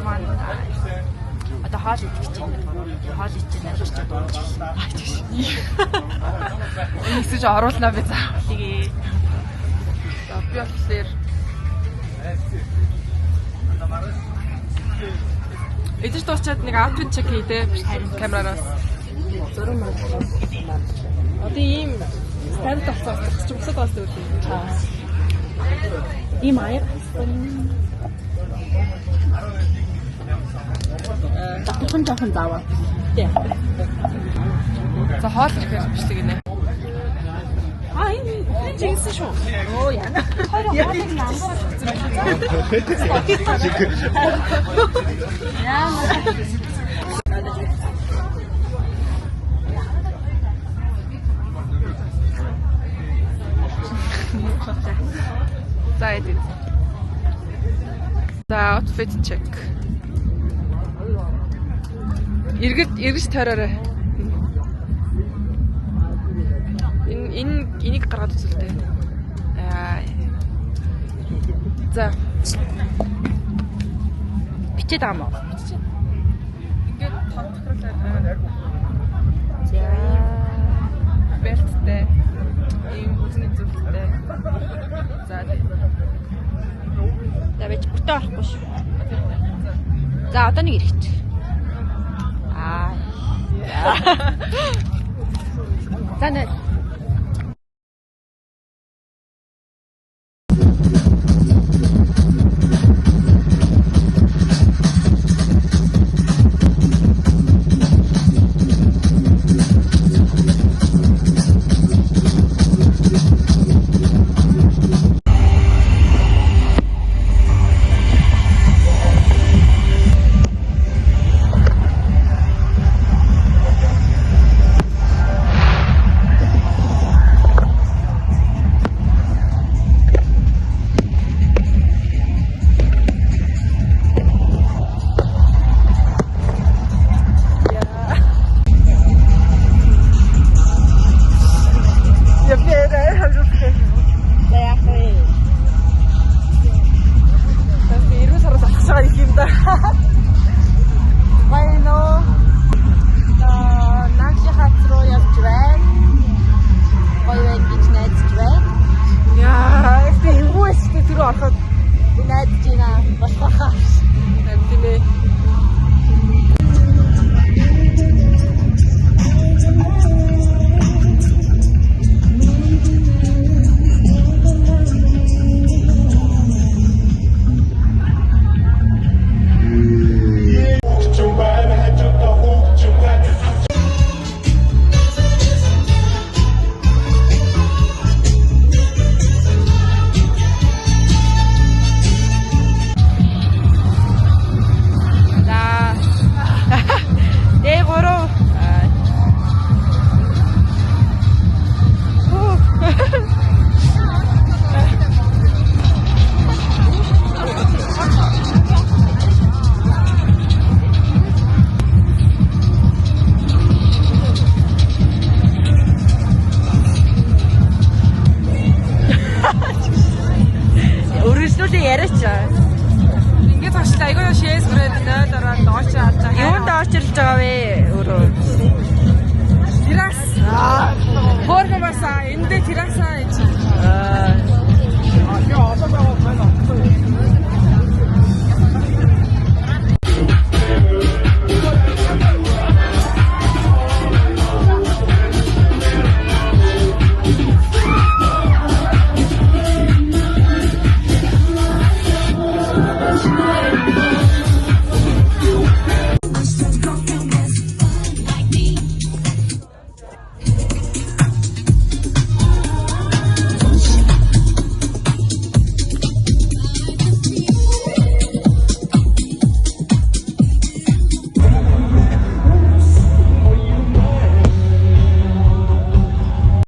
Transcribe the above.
маань одоо хоол идэх гэж байна. Хоол идэх гэж очиж дууж. Нэгсэж оруулнаа би заавал. Тэгээ. За би болохоор эдэж дуусчаад нэг аутфит чек хийдэ камерараас. Зураг маань. Одоо ийм стайл тавцаас ч бусад бас үү. Ийм аяг. жоохон заавал. Тий. За хоол ирэхээр бичдэг гинэ. Энэ жинсэн шүү. Оо яна. Хоёроо хоолыг амбараа шигцэн байна. Яна. За эдит. За outfit check. Эргэж тойроорой. Энийг гаргаад үзүүлдэ. За. Бичээд байгаа мó. Ингээд тав тохируулаад. За. Бэлттэй. Ийм үзний зүйлтэй. За. Давж бүтээ орохгүй шүү. За одоо нэг ирэхт. Танай. Юунд очирлж байгаа вэ өөрөө? Террас. Хооргомаса эндээ террасаа.